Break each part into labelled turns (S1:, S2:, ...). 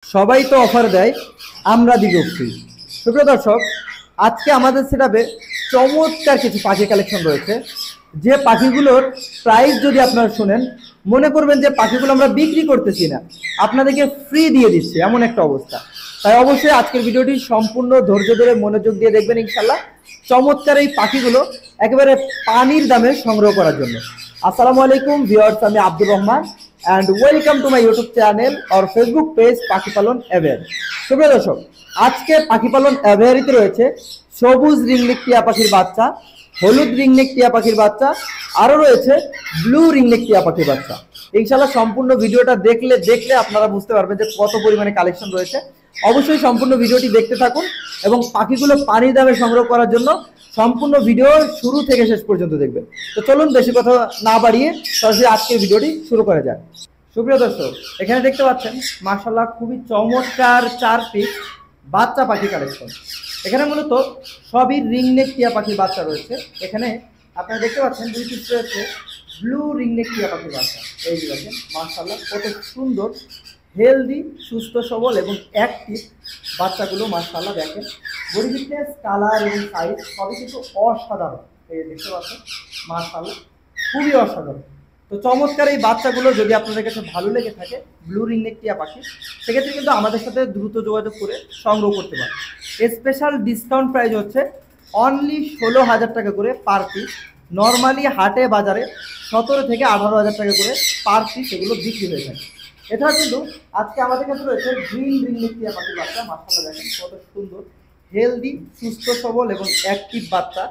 S1: সবাই তো অফার দেয়, আমরা দিব ফ্রি। সুপ্রিয় দর্শক, আজকে আমাদের সেটআপে চমৎকার কিছু পাখি কালেকশন রয়েছে। যে পাখিগুলোর প্রাইস যদি আপনারা শুনেন মনে করবেন যে পাখিগুলো আমরা বিক্রি করতেছি না, আপনাদেরকে ফ্রি দিয়ে দিচ্ছি, এমন একটা অবস্থা। তাই অবশ্যই আজকের ভিডিওটি সম্পূর্ণ ধৈর্য ধরে মনোযোগ দিয়ে দেখবেন ইনশাল্লাহ, চমৎকার এই পাখিগুলো একেবারে পানির দামে সংগ্রহ করার জন্য। আসসালামু আলাইকুম ভিউয়ার্স, আমি Abdur Rahman and welcome to my YouTube channel or Facebook page পাখি পালন অ্যাভিয়ারি। সুপ্রিয় দর্শক, আজকে পাখি পালন অ্যাভিয়ারিতে রয়েছে সবুজ রিংনেক টিয়া পাখির বাচ্চা, হলুদ রিংনেক টিয়া পাখির বাচ্চা, আরও রয়েছে ব্লু রিংনেক টিয়া পাখির বাচ্চা। ইনশাআল্লাহ সম্পূর্ণ ভিডিওটা দেখলে আপনারা বুঝতে পারবেন যে কত পরিমাণে কালেকশন রয়েছে। অবশ্যই সম্পূর্ণ ভিডিওটি দেখতে থাকুন এবং পাখিগুলো পানির দামে সংগ্রহ করার জন্য সম্পূর্ণ ভিডিও শুরু থেকে শেষ পর্যন্ত দেখবেন। তো চলুন বেশি কথা না বাড়িয়ে সরাসরি আজকের ভিডিওটি শুরু করা যাক। সুপ্রিয় দর্শক, এখানে দেখতে পাচ্ছেন মাশাআল্লাহ খুবই চমৎকার 4 পিস বাচ্চা পাখি কালেকশন। এখানে মূলত সবই রিংনেক টিয়া পাখির বাচ্চা রয়েছে। এখানে আপনারা দেখতে পাচ্ছেন 2 পিস রয়েছে ব্লু রিংনেক টিয়া পাখির বাচ্চা। এই যে দেখেন মাশাআল্লাহ কত সুন্দর, হেলদি, সুস্থ সবল এবং অ্যাক্টিভ বাচ্চাগুলো। মাশাআল্লাহ দেখেন বডি ফিটনেস, কালার এবং সাইজ সবই কিন্তু অসাধারণ। এই দেখতে পাচ্ছেন মাশাআল্লাহ খুবই অসাধারণ। তো চমৎকার এই বাচ্চাগুলো যদি আপনাদের কাছে ভালো লেগে থাকে ব্লু রিংনেক টিয়া পাখি, সেক্ষেত্রে কিন্তু আমাদের সাথে দ্রুত যোগাযোগ করে সংগ্রহ করতে পারেন। স্পেশাল ডিসকাউন্ট প্রাইস হচ্ছে অনলি 16,000 টাকা করে পার পিস। নর্মালি হাটে বাজারে 17 থেকে 18,000 টাকা করে পার পিস এগুলো বিক্রি হয়ে থাকে। এছাড়া কিন্তু আজকে আমাদের কাছে রয়েছে গ্রিন রিংনেক টিয়া পাখির বাচ্চা। মাশাআল্লাহ দেখেন কত সুন্দর, হেলদি, সুস্থ সবল এবং অ্যাক্টিভ বাচ্চা।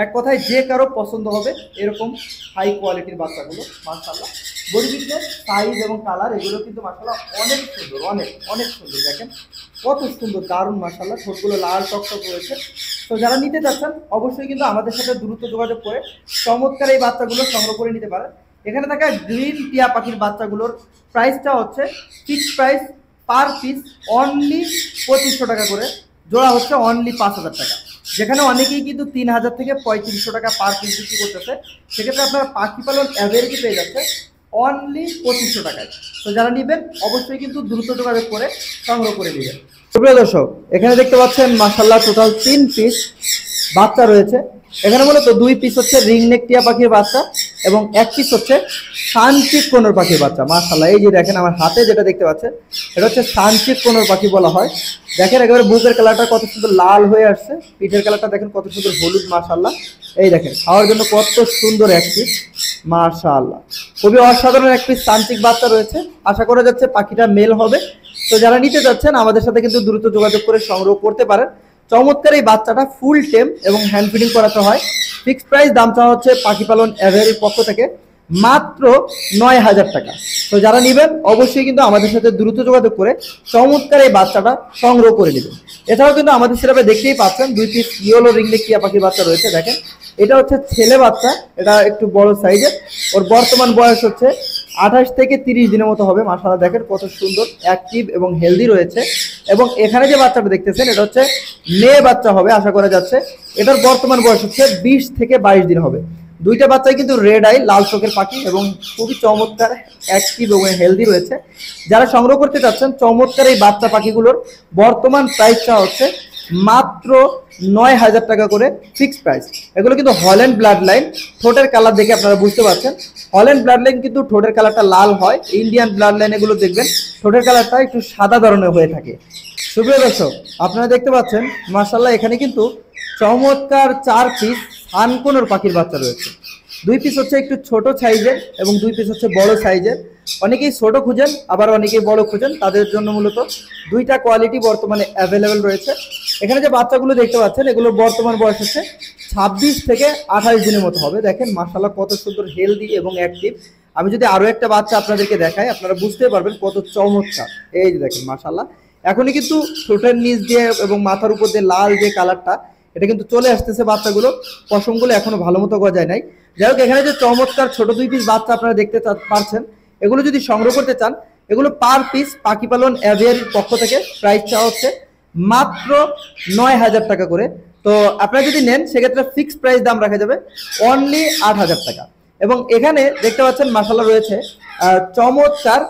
S1: এক কথায় যে কারো পছন্দ হবে এরকম হাই কোয়ালিটির বাচ্চাগুলো। মাশাআল্লাহ বডি ফিটনেস, সাইজ এবং কালার এগুলো কিন্তু মাশাআল্লাহ অনেক সুন্দর, অনেক অনেক সুন্দর। দেখেন কত সুন্দর, দারুণ মাশাআল্লাহ। ঠোঁটগুলো লাল টকটক রয়েছে। তো যারা নিতে চাচ্ছেন অবশ্যই কিন্তু আমাদের সাথে দ্রুত যোগাযোগ করে চমৎকার এই বাচ্চাগুলো সংগ্রহ করে নিতে পারেন। এখানে থাকা গ্রিন টিয়া পাখির বাচ্চাগুলোর প্রাইসটা হচ্ছে fixed price per piece only 2500 টাকা করে, জোড়া হচ্ছে অনলি 5,000 টাকা। যেখানে অনেকেই কিন্তু 3,000 থেকে 3500 টাকা পার পিস বিক্রি করতেছে, সেক্ষেত্রে আপনারা পাখি পালন অ্যাভারেজ পেয়ে যাচ্ছে অনলি 2500 টাকায়। তো যারা নেবেন অবশ্যই কিন্তু দ্রুত যোগাযোগ করে সংগ্রহ করে নেবেন। সুপ্রিয় দর্শক, এখানে দেখতে পাচ্ছেন মাশাআল্লাহ টোটাল 3 পিস বাচ্চা রয়েছে। এখানে মূলত 2 পিস হচ্ছে রিংনেক টিয়া পাখির বাচ্চা এবং 1 পিস হচ্ছে সানচিক কোনর পাখির বাচ্চা। মাশাআল্লাহ এই যে দেখেন আমার হাতে যেটা দেখতে পাচ্ছেন এটা হচ্ছে সানচিক কোনর পাখি বলা হয়। দেখেন একেবারে বুকের কালারটা কত সুন্দর লাল হয়ে আসছে, পিঠের কালারটা দেখেন কত সুন্দর হলুদ। মাশাআল্লাহ এই দেখেন খাওয়ার জন্য কত সুন্দর এক পিস। মাশাআল্লাহ খুবই অসাধারণ এক পিস সানচিক বাচ্চা রয়েছে। আশা করা যাচ্ছে পাখিটা মেল হবে। তো যারা নিতে যাচ্ছেন আমাদের সাথে কিন্তু দ্রুত যোগাযোগ করে সংগ্রহ করতে পারেন। চমৎকার এই বাচ্চাটা ফুল টেম এবং হ্যান্ড ফিডিং করাতে হয়। ফিক্সড প্রাইস দাম চাওয়া হচ্ছে পাখি পালন অ্যাভারির পক্ষ থেকে মাত্র 9,000 টাকা। তো যারা নেবেন অবশ্যই কিন্তু আমাদের সাথে দ্রুত যোগাযোগ করে চমৎকার এই বাচ্চাটা সংগ্রহ করে নেবেন। এছাড়াও কিন্তু আমাদের সেটাপে দেখতেই পাচ্ছেন 2 পিস ইয়েলো রিংনেক টিয়া পাখির বাচ্চা রয়েছে। দেখেন এটা হচ্ছে ছেলে বাচ্চা, এটা একটু বড় সাইজের। ওর বর্তমান বয়স হচ্ছে 28 থেকে 30 দিনের মতো হবে। মাশাআল্লাহ দেখেন কত সুন্দর, অ্যাক্টিভ এবং হেলদি রয়েছে। এবং এখানে যে বাচ্চাটা দেখতেছেন এটা হচ্ছে মেয়ে বাচ্চা হবে আশা করা যাচ্ছে। এটার বর্তমান বয়স হচ্ছে 20 থেকে 22 দিন হবে। দুইটা বাচ্চাই কিন্তু রেড আই, লাল চোখের পাখি এবং খুবই চমৎকার, অ্যাক্টিভ এবং হেলদি রয়েছে। যারা সংগ্রহ করতে চাচ্ছেন চমৎকার এই বাচ্চা পাখিগুলোর বর্তমান প্রাইসটা হচ্ছে মাত্র 9,000 টাকা করে ফিক্সড প্রাইস। এগুলো কিন্তু হল্যান্ড ব্লাড লাইন। ঠোঁটের কালার দেখে আপনারা বুঝতে পারছেন হল্যান্ড ব্লাড লাইন কিন্তু ঠোঁটের কালারটা লাল হয়। ইন্ডিয়ান ব্লাড লাইন এগুলো দেখবেন ঠোঁটের কালারটা একটু সাদা ধরনের হয়ে থাকে। সুপ্রিয় দর্শক, আপনারা দেখতে পাচ্ছেন মাশাআল্লাহ এখানে কিন্তু চমৎকার 4 পিস সানকোনর পাখির বাচ্চা রয়েছে। 2 পিস হচ্ছে একটু ছোট সাইজের এবং 2 পিস হচ্ছে বড় সাইজের। অনেকেই ছোট খুঁজেন আবার অনেকেই বড় খুঁজেন, তাদের জন্য মূলত দুইটা কোয়ালিটি বর্তমানে অ্যাভেলেবেল রয়েছে। এখানে যে বাচ্চাগুলো দেখতে পাচ্ছেন এগুলোর বর্তমান বয়স হচ্ছে 26 থেকে 28 দিনের মতো হবে। দেখেন মাশাআল্লাহ কত সুন্দর, হেলদি এবং অ্যাক্টিভ। আমি যদি আরো একটা বাচ্চা আপনাদেরকে দেখাই আপনারা বুঝতে পারবেন কত চমৎকার। এই যে দেখেন মাশাআল্লাহ এখনই কিন্তু ঠোঁটের নিচ দিয়ে এবং মাথার উপর দিয়ে লাল যে কালারটা এটা কিন্তু চলে আসতেছে। বাচ্চাগুলো পশমগুলো এখনো ভালো মতো গজায় নাই। যাই হোক এখানে যে চমৎকার ছোট 2 পিস বাচ্চা আপনারা দেখতে পাচ্ছেন এগুলো যদি সংগ্রহ করতে চান এগুলো পার পিস পাখি পালন অ্যাভিয়ারির পক্ষ থেকে প্রাইস চাওয়া হচ্ছে মাত্র 9,000 টাকা করে। তো আপনারা যদি নেন সেক্ষেত্রে ফিক্সড প্রাইস দাম রাখা যাবে অনলি 8,000 টাকা। এবং এখানে দেখতে পাচ্ছেন মাশাআল্লাহ রয়েছে চমৎকার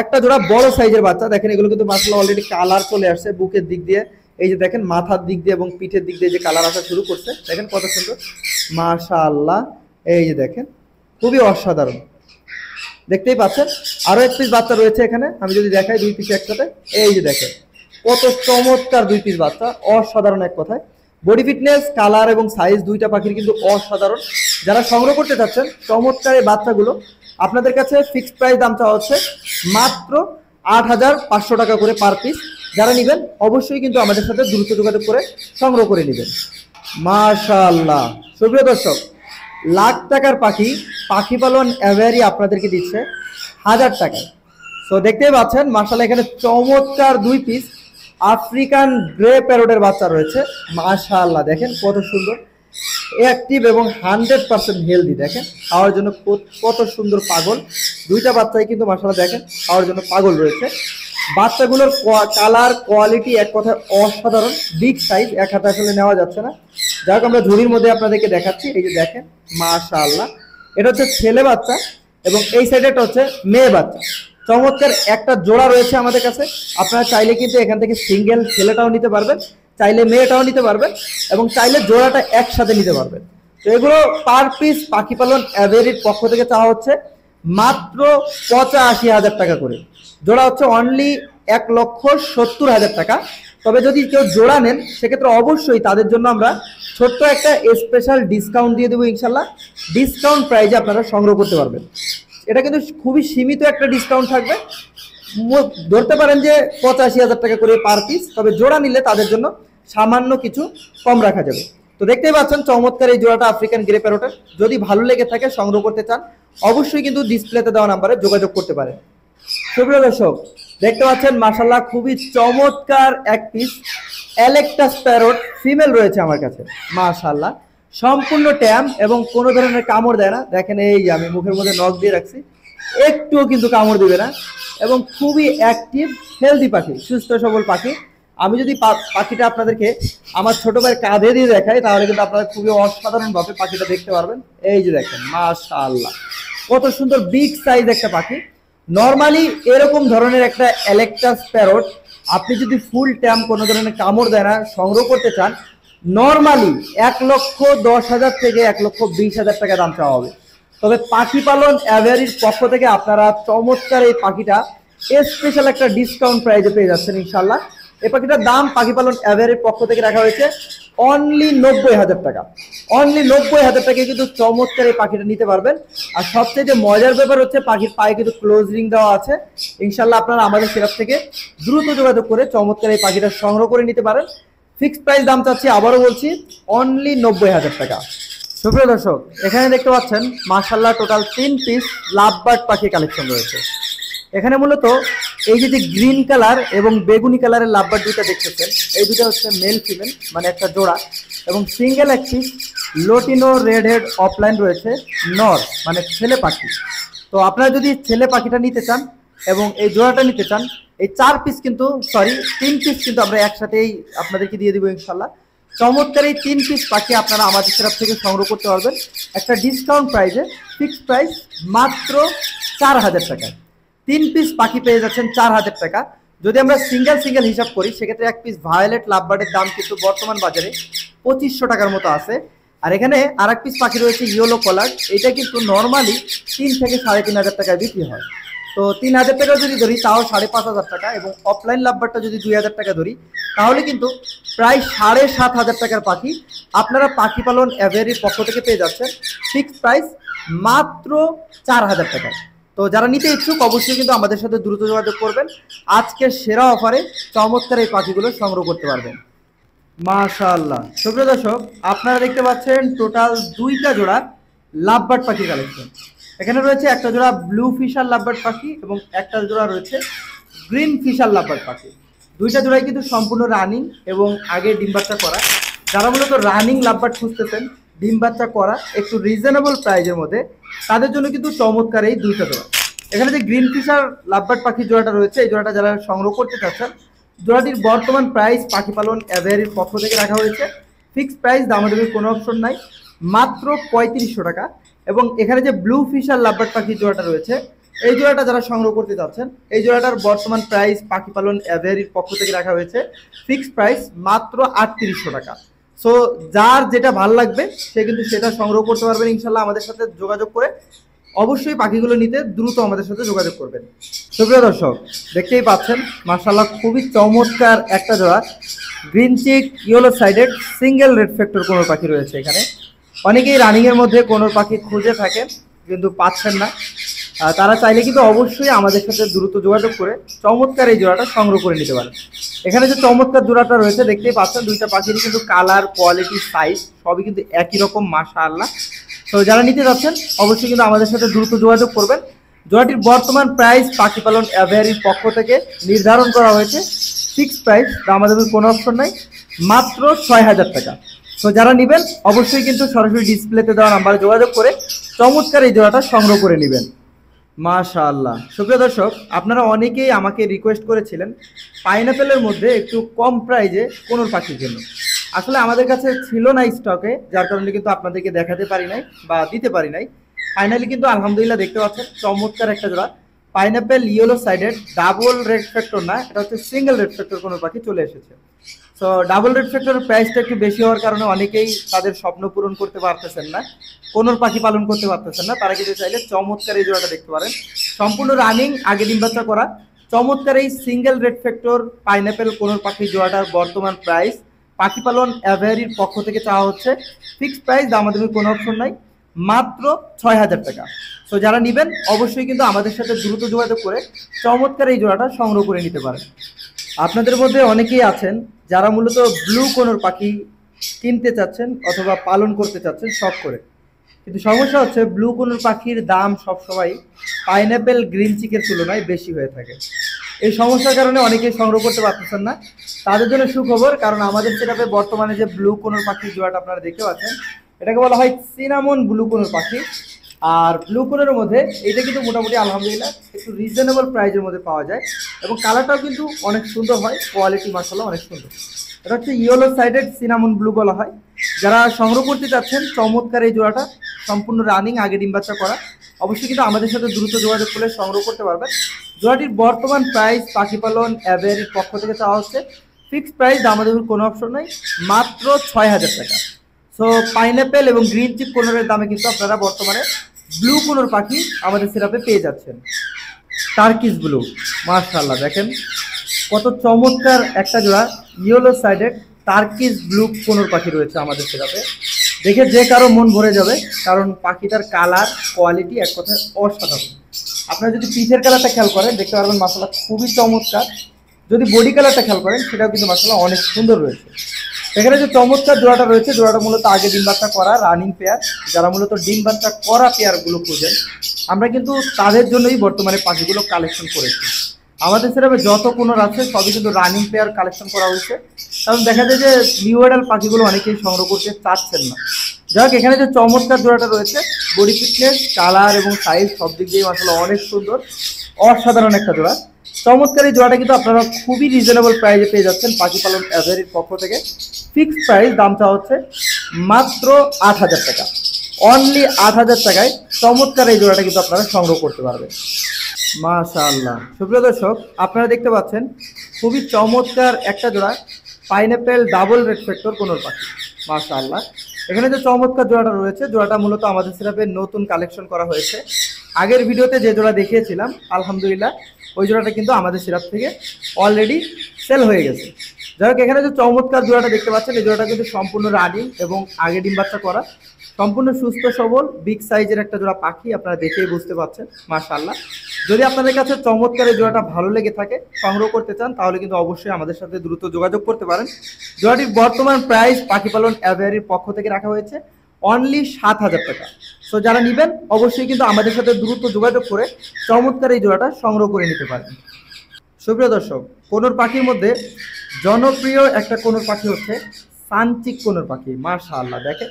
S1: একটা জোড়া বড় সাইজের বাচ্চা, দেখেন এগুলো কিন্তু মাশাআল্লাহ অলরেডি কালার চলে আসছে বুকের দিক দিয়ে, এই যে দেখেন মাথার দিক দিয়ে এবং পিঠের দিক দিয়ে যে কালার আসা শুরু করছে, দেখেন কত সুন্দর মাশাআল্লাহ। এই যে দেখেন খুবই অসাধারণ, দেখতেই পাচ্ছেন। আরো এক পিস বাচ্চা রয়েছে এখানে, আমি যদি দেখাই দুই পিস একসাথে, এই যে দেখেন কত চমৎকার দুই পিস বাচ্চা, অসাধারণ এক কথায়। বডি ফিটনেস, কালার এবং সাইজ দুইটা পাখির কিন্তু অসাধারণ। যারা সংগ্রহ করতে চাচ্ছেন চমৎকার এই বাচ্চাগুলো, আপনাদের কাছে ফিক্সড প্রাইস দাম চাওয়া হচ্ছে মাত্র 8,500 টাকা করে পার পিস। যারা নেবেন অবশ্যই কিন্তু আমাদের সাথে দ্রুত যোগাযোগ করে সংগ্রহ করে নেবেন। মাশাআল্লাহ। সুপ্রিয় দর্শক, লাখ টাকার পাখি পাখি পালন অ্যাভারি আপনাদেরকে দিচ্ছে 1000 টাকায়। তো দেখতেই পাচ্ছেন মাশাআল্লাহ এখানে চমৎকার দুই পিস আফ্রিকান গ্রে প্যারোটের বাচ্চা রয়েছে। মাশাআল্লাহ দেখেন কত সুন্দর, অ্যাক্টিভ এবং 100% হেলদি। দেখেন খাওয়ার জন্য কত সুন্দর পাগল, দুইটা বাচ্চাই কিন্তু মাশাআল্লাহ দেখেন খাওয়ার জন্য পাগল রয়েছে। বাচ্চাগুলোর কালার কোয়ালিটি এক কথায় অসাধারণ, বিগ সাইজ, এক হাতে আসলে নেওয়া যাচ্ছে না। যাই হোক আমরা ঝুড়ির মধ্যে আপনাদেরকে দেখাচ্ছি। এই যে দেখেন মাশাআল্লাহ, এটা হচ্ছে ছেলে বাচ্চা এবং এই সাইডে এটা হচ্ছে মেয়ে বাচ্চা। চমৎকার একটা জোড়া রয়েছে আমাদের কাছে, আপনারা চাইলে কিন্তু এখান থেকে সিঙ্গেল ছেলেটাও নিতে পারবেন, চাইলে মেয়েটাও নিতে পারবেন এবং চাইলে জোড়াটা একসাথে নিতে পারবেন। তো এগুলো পার পিস পাখি পালন অ্যাভারির পক্ষ থেকে চাওয়া হচ্ছে মাত্র 85,000 টাকা করে। জোড়া হচ্ছে অনলি 1,70,000 টাকা। তবে যদি কেউ জোড়া নেন সেক্ষেত্রে অবশ্যই তাদের জন্য আমরা ছোট্ট একটা স্পেশাল ডিসকাউন্ট দিয়ে দেবো ইনশাল্লাহ। ডিসকাউন্ট প্রাইজে আপনারা সংগ্রহ করতে পারবেন। এটা কিন্তু খুবই সীমিত একটা ডিসকাউন্ট থাকবে, ধরতে পারেন যে 85,000 টাকা করে পার পিস। তবে জোড়া নিলে তাদের জন্য সামান্য কিছু কম রাখা যাবে। তো দেখতেই পাচ্ছেন চমৎকার এই জোড়াটা আফ্রিকান গ্রে প্যারোটের। যদি ভালো লেগে থাকে সংগ্রহ করতে চান অবশ্যই কিন্তু ডিসপ্লেতে দেওয়া নাম্বারে যোগাযোগ করতে পারেন। সুপ্রিয় দর্শক, দেখতে পাচ্ছেন মাশাআল্লাহ খুবই চমৎকার এক পিস অ্যালেক্টাস প্যারট ফিমেল রয়েছে আমার কাছে। মাশাআল্লাহ সম্পূর্ণ ট্যাম এবং কোনো ধরনের কামড় দেয় না। দেখেন এই যে আমি মুখের মধ্যে নখ দিয়ে রাখছি, একটুও কিন্তু কামড় দিবে না এবং খুবই অ্যাক্টিভ হেলদি পাখি, সুস্থ সবল পাখি। আমি যদি পাখিটা আপনাদেরকে আমার ছোট ভাইয়ের কাঁধে দিয়ে দেখাই তাহলে কিন্তু আপনারা খুবই অসাধারণভাবে পাখিটা দেখতে পারবেন। এই যে দেখেন মাশাআল্লাহ কত সুন্দর বিগ সাইজ একটা পাখি। নর্মালি এরকম ধরনের একটা অ্যালেক্টাস প্যারট আপনি যদি ফুল ট্যাম কোনো ধরনের কামড় দেয় না সংগ্রহ করতে চান, নর্মালি 1,10,000 থেকে 1,20,000 টাকা দাম চাওয়া হবে। তবে পাখি পালন অ্যাভারির পক্ষ থেকে আপনারা চমৎকার এই পাখিটা স্পেশাল একটা ডিসকাউন্ট প্রাইজে পেয়ে যাচ্ছেন ইনশাল্লাহ। এই পাখিটার দাম পাখি পালন অ্যাভারির পক্ষ থেকে রাখা হয়েছে অনলি 90,000 টাকা। অনলি 90,000 টাকায় কিন্তু চমৎকার এই পাখিটা নিতে পারবেন। আর সবচেয়ে যে মজার ব্যাপার হচ্ছে পাখির পায়ে কিন্তু ক্লোজ রিং দেওয়া আছে। ইনশাল্লাহ আপনারা আমাদের সেরাপ থেকে দ্রুত যোগাযোগ করে চমৎকার এই পাখিটা সংগ্রহ করে নিতে পারেন। ফিক্সড প্রাইস দাম চাচ্ছি, আবারও বলছি, অনলি 90,000 টাকা। সুপ্রিয় দর্শক, এখানে দেখতে পাচ্ছেন মাশাআল্লাহ টোটাল 3 পিস লাভবার্ড পাখি কালেকশন রয়েছে। এখানে মূলত এই যে গ্রিন কালার এবং বেগুনি কালারের লাভবার্ড দুটো দেখতেছেন, এই দুটো হচ্ছে মেল ফিমেল মানে একটা জোড়া, এবং সিঙ্গেল এক piece lutino red head offline রয়েছে নর মানে ছেলে পাখি। তো আপনারা যদি ছেলে পাখিটা নিতে চান এবং এই জোড়াটা নিতে চান, এই 3 পিস কিন্তু আমরা একসাথেই আপনাদেরকে দিয়ে দিব ইনশাল্লাহ। চমৎকার এই 3 পিস পাখি আপনারা আমাদের তরফ থেকে সংগ্রহ করতে পারবেন একটা ডিসকাউন্ট প্রাইসে। ফিক্সড প্রাইস মাত্র 4,000 টাকা। 3 পিস পাখি পেয়ে যাচ্ছেন 4,000 টাকা। যদি আমরা সিঙ্গেল হিসাব করি সেক্ষেত্রে এক পিস ভায়োলেট লাভবার্ডের দাম কিন্তু বর্তমান বাজারে 2,500 টাকার মতো আছে। আর এখানে আর এক পিস পাখি রয়েছে ইয়েলো কলার, এটা কিন্তু নর্মালি 3 থেকে 3,500 টাকায় বিক্রি হয়। তো 3,000 টাকা যদি ধরি তাও 5,500 টাকা, এবং অফলাইন লাভবারটা যদি 2,000 টাকা ধরি তাহলে কিন্তু প্রায় 7,500 টাকার পাখি আপনারা পাখি পালন অ্যাভারির পক্ষ থেকে পেয়ে যাচ্ছেন ফিক্সড প্রাইস মাত্র 4,000 টাকা। তো যারা নিতে ইচ্ছুক অবশ্যই কিন্তু আমাদের সাথে দ্রুত যোগাযোগ করবেন। আজকের সেরা অফারে চমৎকার এই পাখিগুলো সংগ্রহ করতে পারবেন। মাশাআল্লাহ। সুপ্রিয় দর্শক, আপনারা দেখতে পাচ্ছেন টোটাল 2টা জোড়া লাভবার্ড পাখি কালেকশন। এখানে রয়েছে একটা জোড়া ব্লু ফিশার লাভবার্ড পাখি এবং একটা জোড়া রয়েছে গ্রিন ফিশার লাভবার্ড পাখি। 2টা জোড়াই কিন্তু সম্পূর্ণ রানিং এবং আগে ডিম বাচ্চা করা। যারা মূলত রানিং লাভবার্ড খুঁজতেছেন ডিম বাচ্চা করা একটু রিজনেবল প্রাইজের মধ্যে, তাদের জন্য কিন্তু চমৎকার এই 2টা জোড়া। এখানে যে গ্রিন ফিশার লাভবার্ড পাখি জোড়াটা রয়েছে, এই জোড়াটা যারা সংগ্রহ করতে চাচ্ছেন, জোড়াটির বর্তমান প্রাইস পাখি পালন অ্যাভারির পক্ষ থেকে রাখা হয়েছে ফিক্সড প্রাইস, দামাদামির কোনো অপশন নাই, মাত্র 3,500 টাকা। এবং এখানে যে ব্লু ফিশার লাভবার্ড পাখি জোড়াটা রয়েছে এই জোড়াটা যারা সংগ্রহ করতে চাচ্ছেন, এই জোড়াটার বর্তমান প্রাইস পাখি পালন এভারির পক্ষ থেকে রাখা হয়েছে ফিক্সড প্রাইস মাত্র 3800 টাকা। সো যার যেটা ভালো লাগবে সে কিন্তু সেটা সংগ্রহ করতে পারবেন ইনশাল্লাহ। আমাদের সাথে যোগাযোগ করে অবশ্যই পাখিগুলো নিতে দ্রুত আমাদের সাথে যোগাযোগ করবেন। সুপ্রিয় দর্শক, দেখতেই পাচ্ছেন মাশাআল্লাহ খুবই চমৎকার একটা জোড়া green cheek yellow sided single red factor conure পাখি রয়েছে এখানে। অনেকেই রানিংয়ের মধ্যে কোনোর পাখি খুঁজে থাকেন কিন্তু পাচ্ছেন না, তারা চাইলে কিন্তু অবশ্যই আমাদের সাথে দ্রুত যোগাযোগ করে চমৎকার এই জোড়াটা সংগ্রহ করে নিতে পারেন। এখানে যে চমৎকার জোড়াটা রয়েছে দেখতেই পাচ্ছেন, দুইটা পাখিরই কিন্তু কালার, কোয়ালিটি, সাইজ সবই কিন্তু একই রকম মাশাআল্লাহ। তো যারা নিতে যাচ্ছেন অবশ্যই কিন্তু আমাদের সাথে দ্রুত যোগাযোগ করবেন। জোড়াটির বর্তমান প্রাইস পাখি পালন এভারির পক্ষ থেকে নির্ধারণ করা হয়েছে ফিক্সড প্রাইস, আমাদের কোনো অপশন নাই, মাত্র 6000 টাকা। তো যারা নেবেন অবশ্যই কিন্তু সরাসরি ডিসপ্লেতে দেওয়া নাম্বারে যোগাযোগ করে চমৎকার এই জোড়াটা সংগ্রহ করে নেবেন। মাশাআল্লাহ। সুপ্রিয় দর্শক, আপনারা অনেকেই আমাকে রিকোয়েস্ট করেছিলেন পাইনাপেলের মধ্যে একটু কম প্রাইজে কোনোর পাখির জন্য। আসলে আমাদের কাছে ছিল না স্টকে, যার কারণে কিন্তু আপনাদেরকে দেখাতে পারি নাই বা দিতে পারি নাই। ফাইনালি কিন্তু আলহামদুলিল্লাহ দেখতে পাচ্ছেন চমৎকার একটা জোড়া pineapple yellow sided double red factor, না এটা হচ্ছে সিঙ্গেল রেড ফ্যাক্টর কোনো পাখি চলে এসেছে। সো ডাবল রেড ফ্যাক্টরের প্রাইসটা একটু বেশি হওয়ার কারণে অনেকেই তাদের স্বপ্ন পূরণ করতে পারতেছেন না, কোনোর পাখি পালন করতে পারতেছেন না। তারা কিন্তু চাইলে চমৎকার এই জোড়াটা দেখতে পারেন, সম্পূর্ণ রানিং, আগে ডিম বাচ্চা করা চমৎকার এই সিঙ্গেল রেড ফ্যাক্টর পাইনাপেল কোনোর পাখি জোড়াটার বর্তমান প্রাইস পাখি পালন এভারির পক্ষ থেকে চাওয়া হচ্ছে ফিক্সড প্রাইস, দামাদামি কোনো অপশন নাই, মাত্র 6000 টাকা। সো যারা নেবেন অবশ্যই কিন্তু আমাদের সাথে দ্রুত যোগাযোগ করে চমৎকার এই জোড়াটা সংগ্রহ করে নিতে পারেন। আপনাদের মধ্যে অনেকেই আছেন যারা মূলত ব্লু কোনোর পাখি কিনতে চাচ্ছেন অথবা পালন করতে চাচ্ছেন শখ করে, কিন্তু সমস্যা হচ্ছে ব্লু কোনোর পাখির দাম সবসময় পাইনাপেল গ্রিন চিকের তুলনায় বেশি হয়ে থাকে। এই সমস্যার কারণে অনেকেই সংগ্রহ করতে পারতেছেন না। তাদের জন্য সুখবর, কারণ আমাদের সেটাপে বর্তমানে যে ব্লু কোনোর পাখির জোড়াটা আপনারা দেখতে পাচ্ছেন এটাকে বলা হয় সিনামন ব্লু কোনোর পাখি। আর ব্লু কোনের মধ্যে এটা কিন্তু মোটামুটি আলহামদুলিল্লাহ একটু রিজনেবল প্রাইসের মধ্যে পাওয়া যায় এবং কালারটাও কিন্তু অনেক সুন্দর হয়, কোয়ালিটি মাশাআল্লাহ অনেক সুন্দর। এটা হচ্ছে ইয়েলো সাইডেড সিনামন ব্লু বলা হয়। যারা সংগ্রহ করতে চাচ্ছেন চমৎকার এই জোড়াটা সম্পূর্ণ রানিং, আগে ডিম বাচ্চা করা, অবশ্যই কিন্তু আমাদের সাথে দ্রুত যোগাযোগ করে সংগ্রহ করতে পারবেন। জোড়াটির বর্তমান প্রাইস পাখি পালন এভারির পক্ষ থেকে চাওয়া হচ্ছে ফিক্সড প্রাইস, আমাদের কোনো অপশন নাই, মাত্র 6000 টাকা। সো পাইনাপেল এবং গ্রিন চিক কোনোরের দামে কিন্তু আপনারা বর্তমানে ব্লু কোনোর পাখি আমাদের সিরাপে পেয়ে যাচ্ছেন। টার্কিস ব্লু মাশাআল্লাহ, দেখেন কত চমৎকার একটা জোড়া ইয়েলো সাইডেড টার্কিস ব্লু কোনোর পাখি রয়েছে আমাদের সিরাপে। দেখে যে কারো মন ভরে যাবে, কারণ পাখিটার কালার, কোয়ালিটি এক কথায় অসাধারণ। আপনারা যদি পিঠের কালারটা খেয়াল করেন দেখতে পারবেন মাশাআল্লাহ খুবই চমৎকার। যদি বডি কালারটা খেয়াল করেন সেটাও কিন্তু মাশাআল্লাহ অনেক সুন্দর রয়েছে। এখানে যে চমৎকার জোড়াটা রয়েছে, জোড়াটা মূলত আগে ডিম বাচ্চা করা রানিং পেয়ার। যারা মূলত ডিম বাচ্চা করা পেয়ারগুলো খুঁজেন, আমরা কিন্তু তাদের জন্যই বর্তমানে পাখিগুলো কালেকশন করেছি। আমাদের সেরকম যত কোনোর আছে সবই কিন্তু রানিং পেয়ার কালেকশন করা হয়েছে, কারণ দেখা যায় যে নিউ এডাল পাখিগুলো অনেকেই সংগ্রহ করতে চাচ্ছেন না। যাই হোক, এখানে যে চমৎকার জোড়াটা রয়েছে বডি ফিটনেস, কালার এবং সাইজ সব দিক দিয়ে আসলে অনেক সুন্দর, অসাধারণ একটা জোড়া। চমৎকার এই জোড়াটা কিন্তু আপনারা খুবই রিজনেবল প্রাইসে পেয়ে যাচ্ছেন পাখি পালন এভারির পক্ষ থেকে। ফিক্সড প্রাইস, দামটা হচ্ছে মাত্র 8000 টাকা। অনলি 8000 টাকায় চমৎকার এই জোড়াটা কিন্তু আপনারা সংগ্রহ করতে পারবেন। মাশাআল্লাহ। সুপ্রিয় দর্শক, আপনারা দেখতে পাচ্ছেন খুবই চমৎকার একটা জোড়া pineapple double red factor conure পাখি মাশাআল্লাহ। এখানে যে চমৎকার জোড়াটা রয়েছে, জোড়াটা মূলত আমাদের সিরাপে নতুন কালেকশন করা হয়েছে। আগের ভিডিওতে যে জোড়া দেখিয়েছিলাম আলহামদুলিল্লাহ ওই জোড়াটা কিন্তু আমাদের সিরাপ থেকে অলরেডি সেল হয়ে গেছে। যাই হোক, এখানে যে চমৎকার জোড়াটা দেখতে পাচ্ছেন এই জোড়াটা কিন্তু সম্পূর্ণ রানিং এবং আগে ডিম বাচ্চা করা, সম্পূর্ণ সুস্থ সবল বিগ সাইজের একটা জোড়া পাখি, আপনারা দেখেই বুঝতে পারছেন মাশাআল্লাহ। যদি আপনাদের কাছে চমৎকার এই জোড়াটা ভালো লেগে থাকে, সংগ্রহ করতে চান, তাহলে কিন্তু অবশ্যই আমাদের সাথে দ্রুত যোগাযোগ করতে পারেন। জোড়াটির বর্তমান প্রাইস পাখি পালন এভারির পক্ষ থেকে রাখা হয়েছে অনলি 7000 টাকা। সো যারা নেবেন অবশ্যই কিন্তু আমাদের সাথে দ্রুত যোগাযোগ করে চমৎকার এই জোড়াটা সংগ্রহ করে নিতে পারেন। সুপ্রিয় দর্শক, কোনোর পাখির মধ্যে জনপ্রিয় একটা কোনোর পাখি হচ্ছে সানচিক কোনোর পাখি মাশাআল্লাহ। দেখেন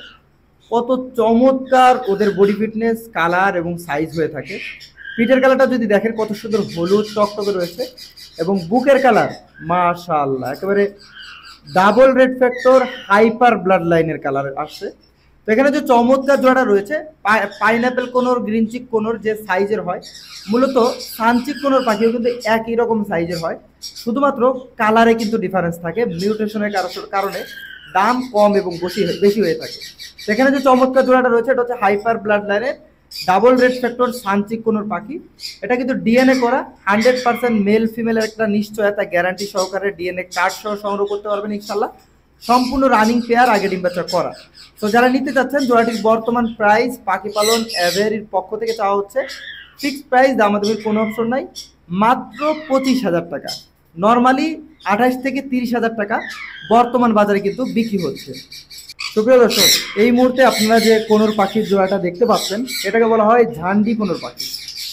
S1: কত চমৎকার ওদের বডি ফিটনেস, কালার এবং সাইজ হয়ে থাকে। পিঠের কালারটা যদি দেখেন কত সুন্দর হলুদ টকটকে রয়েছে এবং বুকের কালার মাশাআল্লাহ একেবারে double red factor hyper blood লাইনের কালার আসছে। তো এখানে যে চমৎকার জোড়াটা রয়েছে পাইনাপেল কোনোর গ্রিন চিক কোনোর যে সাইজের হয়, মূলত সানচিক কোনোর পাখিও কিন্তু একই রকম সাইজের হয়, শুধুমাত্র কালারে কিন্তু ডিফারেন্স থাকে, মিউটেশনের কারণে দাম কম এবং বেশি হয়ে থাকে। সেখানে যে চমৎকার জোড়াটা রয়েছে এটা হচ্ছে হাইপার ব্লাড লাইনের ডাবল রেড ফ্যাক্টর সানচিক কোনোর পাখি। এটা কিন্তু ডিএনএ করা 100% মেল ফিমেলের একটা নিশ্চয়তা গ্যারান্টি সহকারে ডিএনএ কার্ড সহ সংগ্রহ করতে পারবেন ইনশাল্লাহ। সম্পূর্ণ রানিং পেয়ার, আগে ডিম বাচ্চা করা। তো যারা নিতে চাচ্ছেন জোড়াটির বর্তমান প্রাইস পাখি পালন এভারির পক্ষ থেকে চাওয়া হচ্ছে ফিক্সড প্রাইস, দামাদামির কোনো অপশন নাই, মাত্র 25,000 টাকা। নর্মালি 28 থেকে 30,000 টাকা বর্তমান বাজারে কিন্তু বিক্রি হচ্ছে। সুপ্রিয় দর্শক, এই মুহূর্তে আপনারা যে কোনোর পাখির জোড়াটা দেখতে পাচ্ছেন এটাকে বলা হয় ঝান্ডি কোনোর পাখি।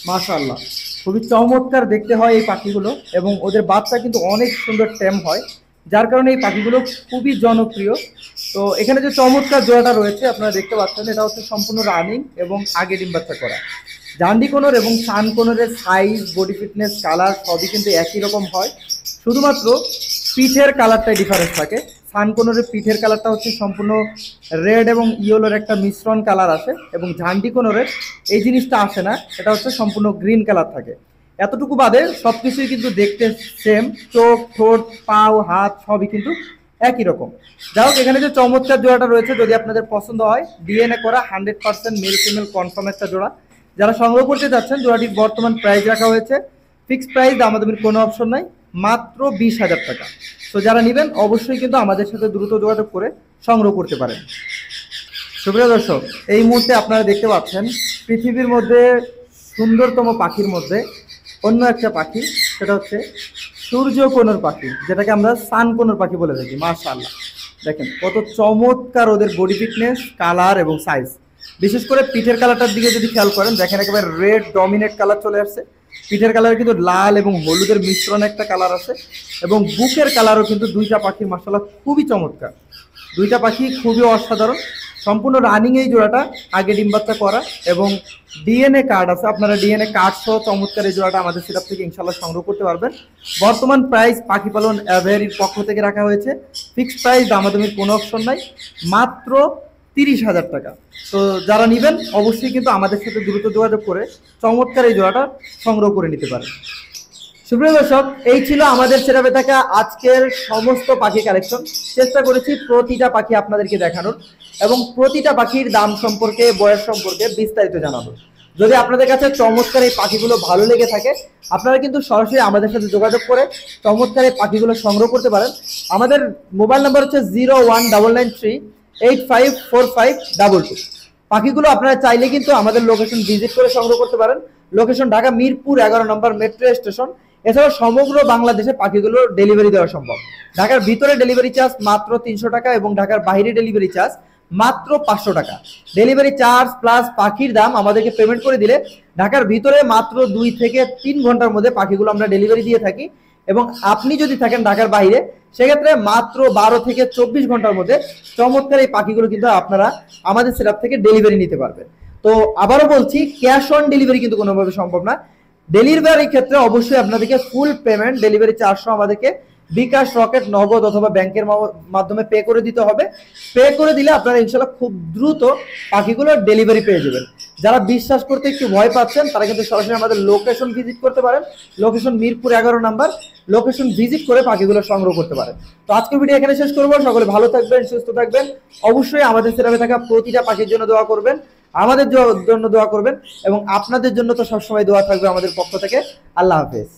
S1: মাশাআল্লাহ, খুবই চমৎকার দেখতে হয় এই পাখিগুলো এবং ওদের বাচ্চা কিন্তু অনেক সুন্দর টেম হয়, যার কারণে এই পাখিগুলো খুবই জনপ্রিয়। তো এখানে যে চমৎকার জোড়াটা রয়েছে আপনারা দেখতে পাচ্ছেন এটা হচ্ছে সম্পূর্ণ রানিং এবং আগে ডিম বাচ্চা করা। ঝান্ডি কোনোর এবং সান কোনোরের সাইজ, বডি ফিটনেস, কালার সবই কিন্তু একই রকম হয়, শুধুমাত্র পিঠের কালারটাই ডিফারেন্স থাকে। সান কোনোরের পিঠের কালারটা হচ্ছে সম্পূর্ণ রেড এবং ইয়েলোর একটা মিশ্রণ কালার আসে, এবং ঝান্ডি কোনোরের এই জিনিসটা আসে না, এটা হচ্ছে সম্পূর্ণ গ্রিন কালার থাকে। এতটুকু বাদে সব কিছুই কিন্তু দেখতে সেম, চোখ, ঠোঁট, পাও, হাত সবই কিন্তু একই রকম। যাই হোক, এখানে যে চমৎকার জোড়াটা রয়েছে যদি আপনাদের পছন্দ হয়, ডিএনএ করা 100% মেল ফিমেল কনফার্ম একটা জোড়া। যারা সংগ্রহ করতে যাচ্ছেন জোড়াটির বর্তমান প্রাইস রাখা হয়েছে ফিক্সড প্রাইস, দামাদামির কোনো অপশন নাই, মাত্র 20,000 টাকা। তো যারা নেবেন অবশ্যই কিন্তু আমাদের সাথে দ্রুত যোগাযোগ করে সংগ্রহ করতে পারেন। সুপ্রিয় দর্শক, এই মুহূর্তে আপনারা দেখতে পাচ্ছেন পৃথিবীর মধ্যে সুন্দরতম পাখির মধ্যে অন্য একটা পাখি, সেটা হচ্ছে সূর্য কোনোর পাখি, যেটাকে আমরা সান কোনোর পাখি বলে থাকি। মাশাআল্লাহ, দেখেন কত চমৎকার ওদের বডি ফিটনেস, কালার এবং সাইজ। বিশেষ করে পিঠের কালারটার দিকে যদি খেয়াল করেন, দেখেন একেবারে রেড ডমিনেট কালার চলে আসছে। পিঠের কালার কিন্তু লাল এবং হলুদের মিশ্রণ একটা কালার আছে, এবং বুকের কালারও কিন্তু দুইটা পাখির মাশাআল্লাহ খুবই চমৎকার। দুইটা পাখি খুবই অসাধারণ। সম্পূর্ণ রানিং এই জোড়াটা, আগে ডিম বাচ্চা করা এবং ডিএনএ কার্ড আছে। আপনারা ডিএনএ কার্ড সহ চমৎকার এই জোড়াটা আমাদের সেটআপ থেকে ইনশাআল্লাহ সংগ্রহ করতে পারবেন। বর্তমান প্রাইস পাখি পালন এভারির পক্ষ থেকে রাখা হয়েছে ফিক্সড প্রাইস, দামাদামির কোনো অপশন নাই, মাত্র 30,000 টাকা। তো যারা নেবেন অবশ্যই কিন্তু আমাদের সাথে দ্রুত যোগাযোগ করে চমৎকার এই জোড়াটা সংগ্রহ করে নিতে পারেন। সুপ্রিয় দর্শক, এই ছিল আমাদের সেটআপে থাকা আজকের সমস্ত পাখি কালেকশন। চেষ্টা করেছি প্রতিটা পাখি আপনাদেরকে দেখানোর এবং প্রতিটা পাখির দাম সম্পর্কে, বয়স সম্পর্কে বিস্তারিত জানানোর। যদি আপনাদের কাছে চমৎকার এই পাখিগুলো ভালো লেগে থাকে, আপনারা কিন্তু সরাসরি আমাদের সাথে যোগাযোগ করে চমৎকার এই পাখিগুলো সংগ্রহ করতে পারেন। আমাদের মোবাইল নাম্বার হচ্ছে 01999385452। পাখিগুলো আপনারা চাইলে কিন্তু আমাদের লোকেশন ভিজিট করে সংগ্রহ করতে পারেন। লোকেশন ঢাকা মিরপুর 11 নম্বর মেট্রো স্টেশন। এছাড়াও সমগ্র বাংলাদেশে পাখিগুলো ডেলিভারি দেওয়া সম্ভব। ঢাকার ভিতরে ডেলিভারি চার্জ মাত্র 300 টাকা এবং ঢাকার বাইরে ডেলিভারি চার্জ মাত্র 500 টাকা। ডেলিভারি চার্জ প্লাস পাখির দাম আমাদেরকে পেমেন্ট করে দিলে ঢাকার ভিতরে মাত্র 2 থেকে 3 ঘন্টার মধ্যে পাখিগুলো আমরা ডেলিভারি দিয়ে থাকি, এবং আপনি যদি থাকেন ঢাকার বাইরে সেক্ষেত্রে মাত্র 12 থেকে 24 ঘন্টার মধ্যে চমৎকার এই পাখিগুলো কিন্তু আপনারা আমাদের সেটআপ থেকে ডেলিভারি নিতে পারবেন। তো আবারও বলছি, ক্যাশ অন ডেলিভারি কিন্তু কোনোভাবে সম্ভব না। ডেলিভারির ক্ষেত্রে অবশ্যই আপনাদেরকে ফুল পেমেন্ট, ডেলিভারি চার্জও আমাদেরকে বিকাশ, রকেট, নগদ অথবা ব্যাংকের মাধ্যমে পে করে দিতে হবে। পে করে দিলে আপনারা ইনশাল্লাহ খুব দ্রুত পাখিগুলো ডেলিভারি পেয়ে যাবেন। যারা বিশ্বাস করতে একটু ভয় পাচ্ছেন তারা কিন্তু সরাসরি আমাদের লোকেশন ভিজিট করতে পারেন। Location Mirpur 11 number. Location visit করে পাখিগুলো সংগ্রহ করতে পারেন। তো আজকের ভিডিও এখানে শেষ করবো। সকলে ভালো থাকবেন, সুস্থ থাকবেন। অবশ্যই আমাদের সেটআপে থাকা প্রতিটা পাখির জন্য দোয়া করবেন, আমাদের জন্য দোয়া করবেন, এবং আপনাদের জন্য তো সবসময় দোয়া থাকবে আমাদের পক্ষ থেকে। আল্লাহ হাফেজ।